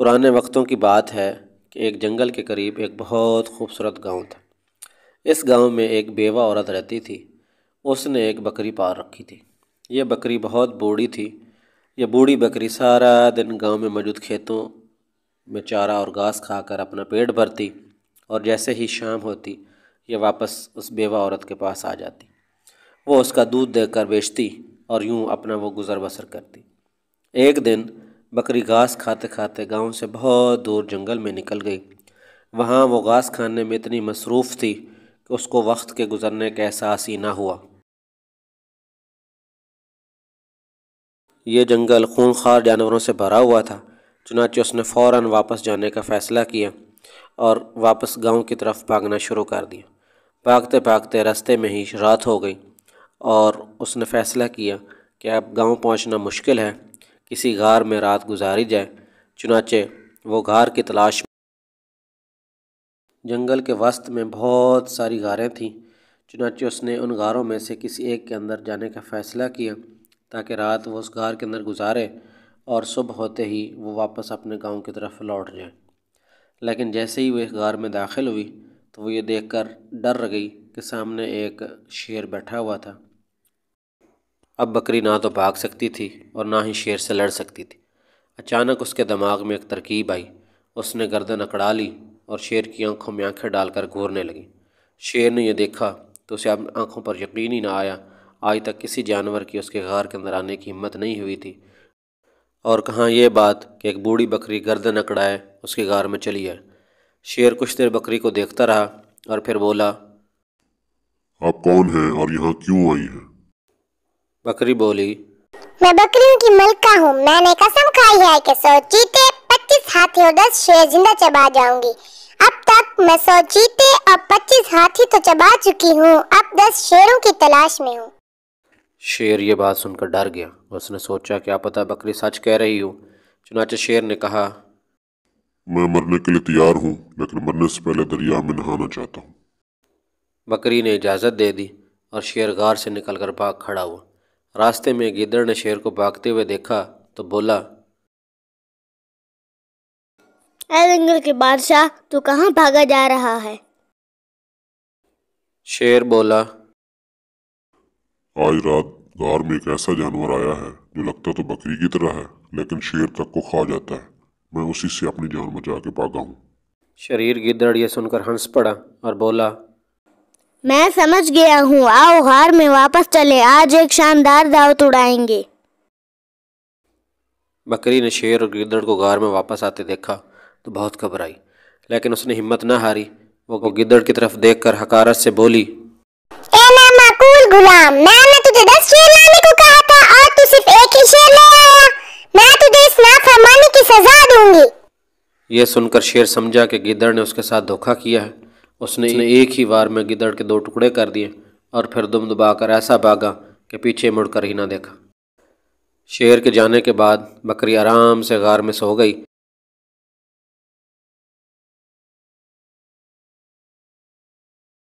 پرانے وقتوں کی بات ہے کہ ایک جنگل کے قریب ایک بہت خوبصورت گاؤں تھا۔ اس گاؤں میں ایک بیوہ عورت رہتی تھی۔ اس نے ایک بکری پال رکھی تھی۔ یہ بکری بہت بوڑھی تھی۔ یہ بوڑھی بکری سارا دن گاؤں میں موجود کھیتوں میں چارہ اور گھاس کھا کر اپنا پیٹ بھرتی، اور جیسے ہی شام ہوتی یہ واپس اس بیوہ عورت کے پاس آ جاتی۔ وہ اس کا دودھ دے کر بیچتی اور یوں اپنا وہ گزر بسر کرتی۔ ایک دن بکری گھاس کھاتے کھاتے گاؤں سے بہت دور جنگل میں نکل گئی۔ وہاں وہ گھاس کھانے میں اتنی مصروف تھی کہ اس کو وقت کے گزرنے کا احساس ہی نہ ہوا۔ یہ جنگل خونخوار جانوروں سے بھرا ہوا تھا، چنانچہ اس نے فوراً واپس جانے کا فیصلہ کیا اور واپس گاؤں کی طرف بھاگنا شروع کر دیا۔ بھاگتے بھاگتے راستے میں ہی رات ہو گئی اور اس نے فیصلہ کیا کہ اب گاؤں پہنچنا مشکل ہے، کسی غار میں رات گزاری جائے۔ چنانچہ وہ غار کی تلاش میں جنگل کے وسط میں بہت ساری غاریں تھیں۔ چنانچہ اس نے ان غاروں میں سے کسی ایک کے اندر جانے کا فیصلہ کیا تاکہ رات وہ اس غار کے اندر گزارے اور صبح ہوتے ہی وہ واپس اپنے گاؤں کی طرف لوٹ جائے۔ لیکن جیسے ہی وہ ایک غار میں داخل ہوئی تو وہ یہ دیکھ کر ڈر گئی کہ سامنے ایک شیر بیٹھا ہوا تھا۔ اب بکری نہ تو بھاگ سکتی تھی اور نہ ہی شیر سے لڑ سکتی تھی۔ اچانک اس کے دماغ میں ایک ترکیب آئی۔ اس نے گردن اکڑا لی اور شیر کی آنکھوں میں آنکھیں ڈال کر گھورنے لگی۔ شیر نے یہ دیکھا تو اسے اب آنکھوں پر یقین ہی نہ آیا۔ آج تک کسی جانور کی اس کے غار کے اندر آنے کی ہمت نہیں ہوئی تھی، اور کہاں یہ بات کہ ایک بوڑھی بکری گردن اکڑائے اس کے غار میں چلی آئے۔ شیر کچھ دیر بکری کو دیکھتا رہا اور پھر بولا، آپ کون ہیں اور یہاں کیوں آئی ہیں؟ بکری بولی، میں بکریوں کی ملکہ ہوں۔ میں نے قسم کھائی ہے کہ 100 چیتے، 25 ہاتھی اور 10 شیر زندہ چبا جاؤں گی۔ اب تک میں 100 چیتے اور 25 ہاتھی تو چبا چکی ہوں، اب 10 شیروں کی تلاش میں ہوں۔ شیر یہ بات سن کر ڈر گیا۔ اس نے سوچا کیا پتہ بکری سچ کہہ رہی ہو۔ چنانچہ شیر نے کہا، میں مرنے کے لیے تیار ہوں، لیکن مرنے سے پہلے دریا میں نہانا چاہتا ہوں۔ بکری نے اجازت دے دی اور شیر غار سے نکل کر بھاگ کھڑا ہوا۔ راستے میں گیدڑ نے شیر کو بھاگتے ہوئے دیکھا تو بولا، اے جنگل کے بادشاہ، تو کہاں بھاگا جا رہا ہے؟ شیر بولا، آج رات غار میں ایک ایسا جانور آیا ہے جو لگتا تو بکری کی طرح ہے، لیکن شیر تک کو کھا جاتا ہے۔ میں اسی سے اپنی جان بچا کے بھاگا ہوں۔ شریر گیدڑ یہ سن کر ہنس پڑا اور بولا، میں سمجھ گیا ہوں، آؤ غار میں واپس چلے، آج ایک شاندار دعوت اڑائیں گے۔ بکری نے شیر اور گیدڑ کو غار میں واپس آتے دیکھا تو بہت گھبرائی، لیکن اس نے ہمت نہ ہاری۔ وہ گیدڑ کی طرف دیکھ کر حقارت سے بولی، اے نامعقول غلام، میں نے تجھے 10 شیر لانے کو کہا تھا اور تو صرف ایک ہی شیر لے آیا۔ میں تجھے اس نافرمانی کی سزا دوں گی۔ یہ سن کر شیر سمجھا کہ گیدڑ نے اس کے ساتھ دھوکہ کیا ہے۔ اس نے ایک ہی وار میں گیدڑ کے 2 ٹکڑے کر دیے اور پھر دم دبا کر ایسا بھاگا کہ پیچھے مڑ کر ہی نہ دیکھا۔ شیر کے جانے کے بعد بکری آرام سے غار میں سو گئی